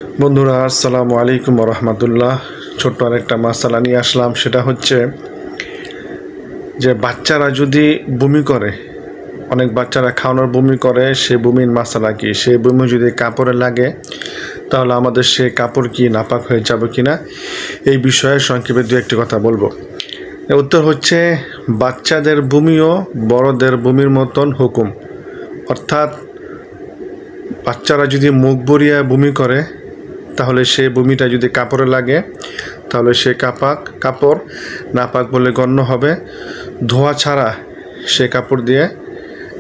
বন্ধুরা আসসালামু আলাইকুম রহমতুল্লাহ। ছোট্ট আরেকটা মাসালা নিয়ে আসলাম। সেটা হচ্ছে যে বাচ্চারা যদি বমি করে, অনেক বাচ্চারা খাওয়ানোর বমি করে, সে বমির মাসালা কি, সে বমি যদি কাপড়ে লাগে তাহলে আমাদের সে কাপড় কি নাপাক হয়ে যাবে কিনা, এই বিষয়ে সংক্ষেপে দু একটি কথা বলবো। উত্তর হচ্ছে বাচ্চাদের বমিও বড়দের বমির মতন হুকুম। অর্থাৎ বাচ্চারা যদি মুখ ভরিয়া বমি করে তাহলে সে বমিটা যদি কাপড়ে লাগে তাহলে সে কাপড় নাপাক বলে গণ্য হবে। ধোয়া ছাড়া সে কাপড় দিয়ে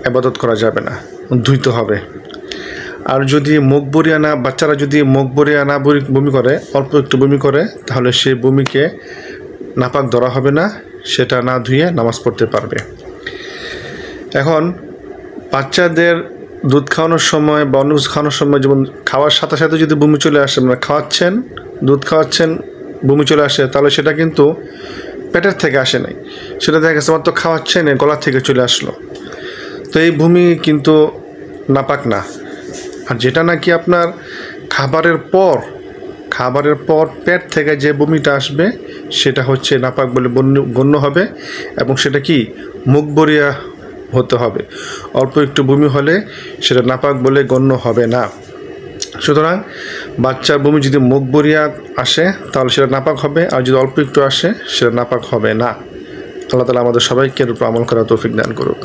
ইবাদত করা যাবে না, ধুইতে হবে। আর যদি বাচ্চারা যদি মুখ ভরিয়া না বমি করে, অল্প একটু বমি করে, তাহলে সে বমিকে নাপাক ধরা হবে না, সেটা না ধুয়ে নামাজ পড়তে পারবে। এখন বাচ্চাদের দুধ খাওয়ানোর সময় বা অন্য কিছু খাওয়ানোর সময়, যেমন খাওয়ার সাথে সাথে যদি বমি চলে আসে, মানে খাওয়াচ্ছেন, দুধ খাওয়াচ্ছেন, বমি চলে আসে, তাহলে সেটা কিন্তু পেটের থেকে আসে নাই, সেটা দেখা গেছে মাত্র খাওয়াচ্ছেন গলা থেকে চলে আসলো। তো এই বমি কিন্তু নাপাক না। আর যেটা নাকি আপনার খাবারের পর পেট থেকে যে বমিটা আসবে সেটা হচ্ছে নাপাক বলে গণ্য হবে, এবং সেটা কি মুখ ভরিয়া হতে হবে। অল্প একটু বমি হলে সেটা নাপাক বলে গণ্য হবে না। সুতরাং বাচ্চার বমি যদি মুখ ভরিয়া আসে তাহলে সেটা নাপাক হবে, আর যদি অল্প একটু আসে সেটা নাপাক হবে না। আল্লাহ তাআলা আমাদের সবাইকে এর উপর আমল করার তৌফিক দান করুক।